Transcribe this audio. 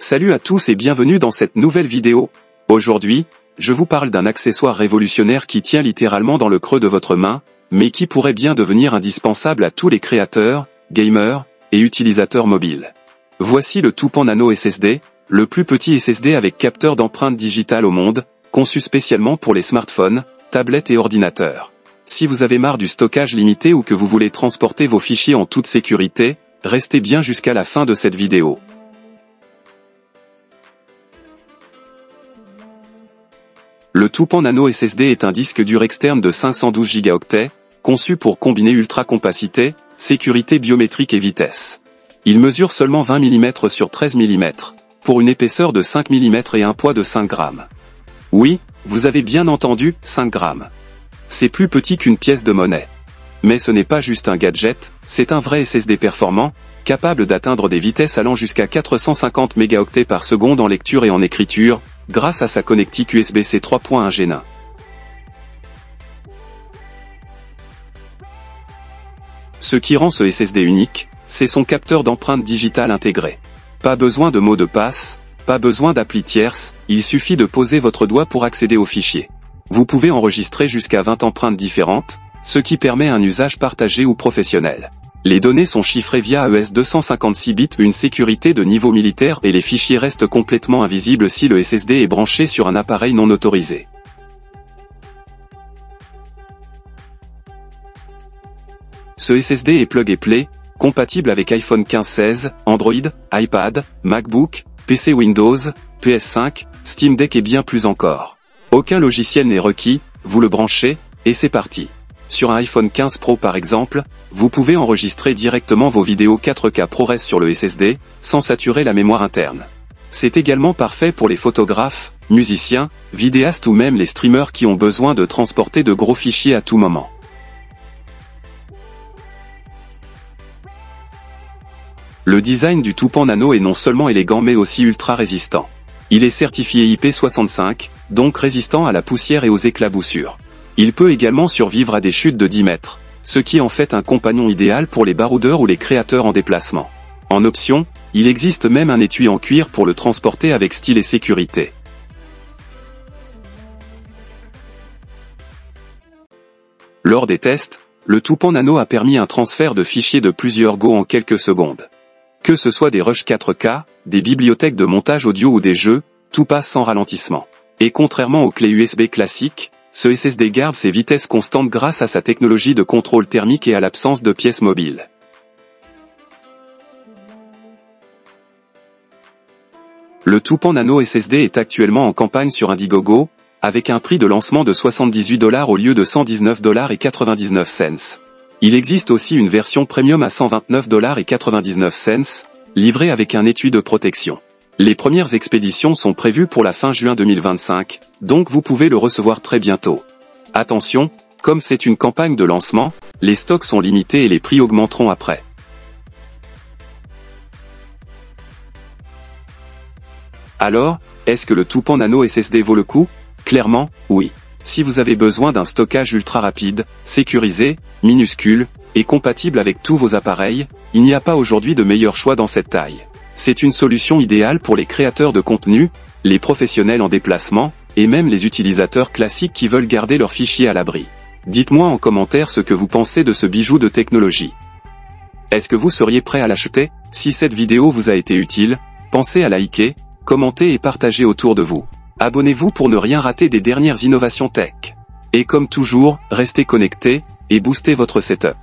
Salut à tous et bienvenue dans cette nouvelle vidéo. Aujourd'hui, je vous parle d'un accessoire révolutionnaire qui tient littéralement dans le creux de votre main, mais qui pourrait bien devenir indispensable à tous les créateurs, gamers et utilisateurs mobiles. Voici le Toupan Nano SSD, le plus petit SSD avec capteur d'empreinte digitale au monde, conçu spécialement pour les smartphones, tablettes et ordinateurs. Si vous avez marre du stockage limité ou que vous voulez transporter vos fichiers en toute sécurité, restez bien jusqu'à la fin de cette vidéo. Le Toupan Nano SSD est un disque dur externe de 512 Go, conçu pour combiner ultra-compacité, sécurité biométrique et vitesse. Il mesure seulement 20 mm sur 13 mm, pour une épaisseur de 5 mm et un poids de 5 grammes. Oui, vous avez bien entendu, 5 grammes. C'est plus petit qu'une pièce de monnaie. Mais ce n'est pas juste un gadget, c'est un vrai SSD performant, capable d'atteindre des vitesses allant jusqu'à 450 mégaoctets par seconde en lecture et en écriture, grâce à sa connectique USB-C 3.1 Gen 1. Ce qui rend ce SSD unique, c'est son capteur d'empreinte digitale intégré. Pas besoin de mot de passe, pas besoin d'appli tierce, il suffit de poser votre doigt pour accéder au fichier. Vous pouvez enregistrer jusqu'à 20 empreintes différentes, ce qui permet un usage partagé ou professionnel. Les données sont chiffrées via ES 256 bits, une sécurité de niveau militaire, et les fichiers restent complètement invisibles si le SSD est branché sur un appareil non autorisé. Ce SSD est plug and play, compatible avec iPhone 15-16, Android, iPad, MacBook, PC Windows, PS5, Steam Deck et bien plus encore. Aucun logiciel n'est requis, vous le branchez, et c'est parti. Sur un iPhone 15 Pro par exemple, vous pouvez enregistrer directement vos vidéos 4K ProRes sur le SSD, sans saturer la mémoire interne. C'est également parfait pour les photographes, musiciens, vidéastes ou même les streamers qui ont besoin de transporter de gros fichiers à tout moment. Le design du Toupan Nano est non seulement élégant mais aussi ultra résistant. Il est certifié IP65, donc résistant à la poussière et aux éclaboussures. Il peut également survivre à des chutes de 10 mètres, ce qui en fait un compagnon idéal pour les baroudeurs ou les créateurs en déplacement. En option, il existe même un étui en cuir pour le transporter avec style et sécurité. Lors des tests, le Toupan Nano a permis un transfert de fichiers de plusieurs Go en quelques secondes. Que ce soit des rushs 4K, des bibliothèques de montage audio ou des jeux, tout passe sans ralentissement. Et contrairement aux clés USB classiques, ce SSD garde ses vitesses constantes grâce à sa technologie de contrôle thermique et à l'absence de pièces mobiles. Le Toupan Nano SSD est actuellement en campagne sur Indiegogo, avec un prix de lancement de $78 au lieu de $119,99. Il existe aussi une version premium à $129,99, livrée avec un étui de protection. Les premières expéditions sont prévues pour la fin juin 2025, donc vous pouvez le recevoir très bientôt. Attention, comme c'est une campagne de lancement, les stocks sont limités et les prix augmenteront après. Alors, est-ce que le Toupan Nano SSD vaut le coup? Clairement, oui. Si vous avez besoin d'un stockage ultra rapide, sécurisé, minuscule, et compatible avec tous vos appareils, il n'y a pas aujourd'hui de meilleur choix dans cette taille. C'est une solution idéale pour les créateurs de contenu, les professionnels en déplacement, et même les utilisateurs classiques qui veulent garder leurs fichiers à l'abri. Dites-moi en commentaire ce que vous pensez de ce bijou de technologie. Est-ce que vous seriez prêt à l'acheter? Si cette vidéo vous a été utile, pensez à liker, commenter et partager autour de vous. Abonnez-vous pour ne rien rater des dernières innovations tech. Et comme toujours, restez connectés, et boostez votre setup.